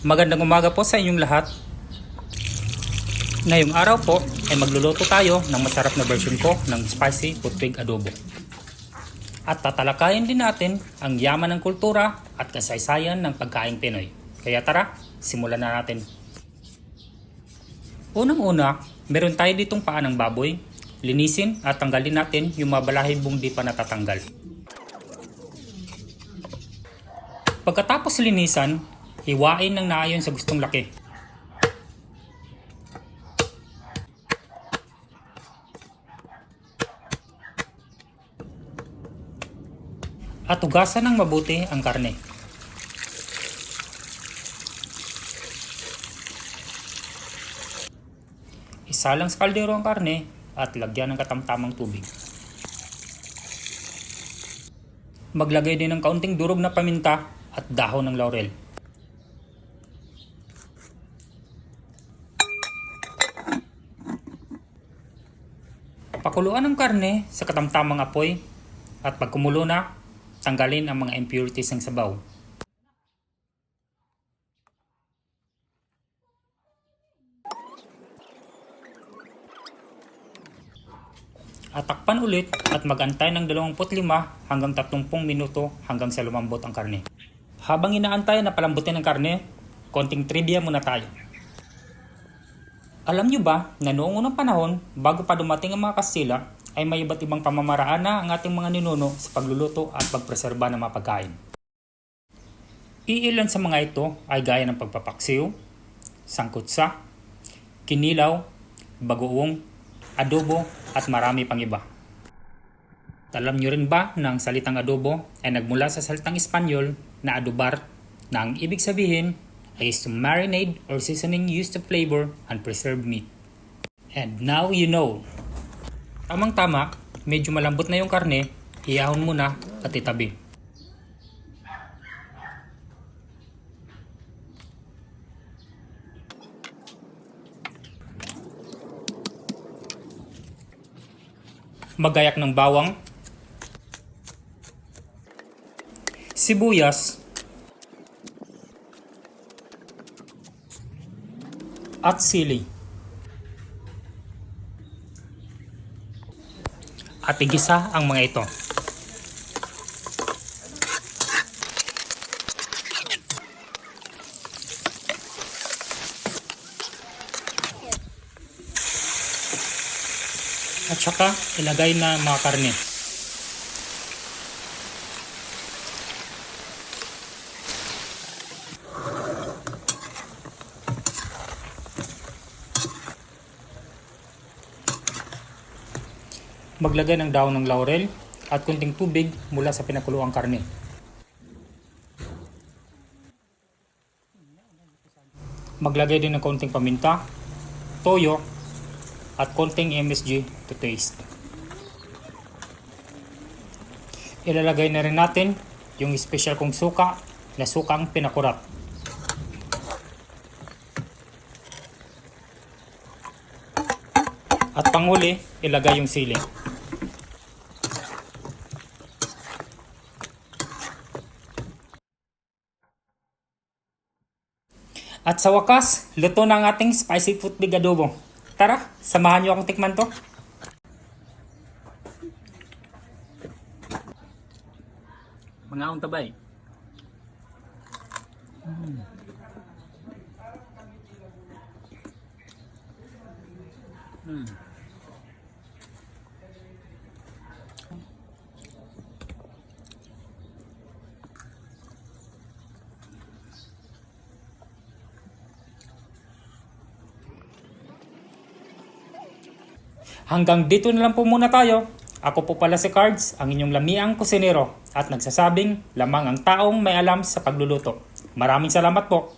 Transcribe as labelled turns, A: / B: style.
A: Magandang umaga po sa inyong lahat. Ngayong araw po ay magluluto tayo ng masarap na version ko ng spicy putwig adobo. At tatalakayin din natin ang yaman ng kultura at kasaysayan ng pagkaing Pinoy. Kaya tara, simulan na natin. Unang-una, meron tayo ditong paa ng baboy. Linisin at tanggalin natin yung mabalahibong di pa natatanggal. Pagkatapos linisan, hiwain ng naayon sa gustong laki. At hugasan ng mabuti ang karne. Isalang sa kaldero ang karne at lagyan ng katamtamang tubig. Maglagay din ng kaunting durog na paminta at dahon ng laurel. Pakuluan ang karne sa katamtamang apoy at pag kumulo na, tanggalin ang mga impurities ng sabaw. At takpan ulit at mag-antay ng 25 hanggang 30 minuto hanggang sa lumambot ang karne. Habang inaantay na palambutin ang karne, konting trivia muna tayo. Alam nyo ba na noong unang panahon, bago pa dumating ang mga Kastila, ay may iba't ibang pamamaraan na ang ating mga ninuno sa pagluluto at pagpreserba ng mga pagkain. Iilan sa mga ito ay gaya ng pagpapaksiw, sangkutsa, kinilaw, bagoong, adobo at marami pang iba. Alam nyo rin ba na ang salitang adobo ay nagmula sa salitang Espanyol na adobar na ang ibig sabihin is to marinate or seasoning used to flavor and preserve meat. And now you know. Tamang-tama, medyo malambot na yung karne, iahon muna at itabi. Magayak ng bawang, sibuyas, at sili. At igisa ang mga ito. At saka ilagay na mga karne. Maglagay ng dahon ng laurel at kunting tubig mula sa pinakuluang karne. Maglagay din ng konting paminta, toyo, at konting MSG to taste. Ilalagay na rin natin yung special kong suka na sukang pinakurat. At panghuli, ilagay yung sili. At sa wakas, luto na ang ating spicy putwig adobo. Tara, samahan niyo akong tikman to. Mga akong tabay. Hanggang dito na lang po muna tayo. Ako po pala si Cards, ang inyong lamiang kusinero at nagsasabing lamang ang taong may alam sa pagluluto. Maraming salamat po.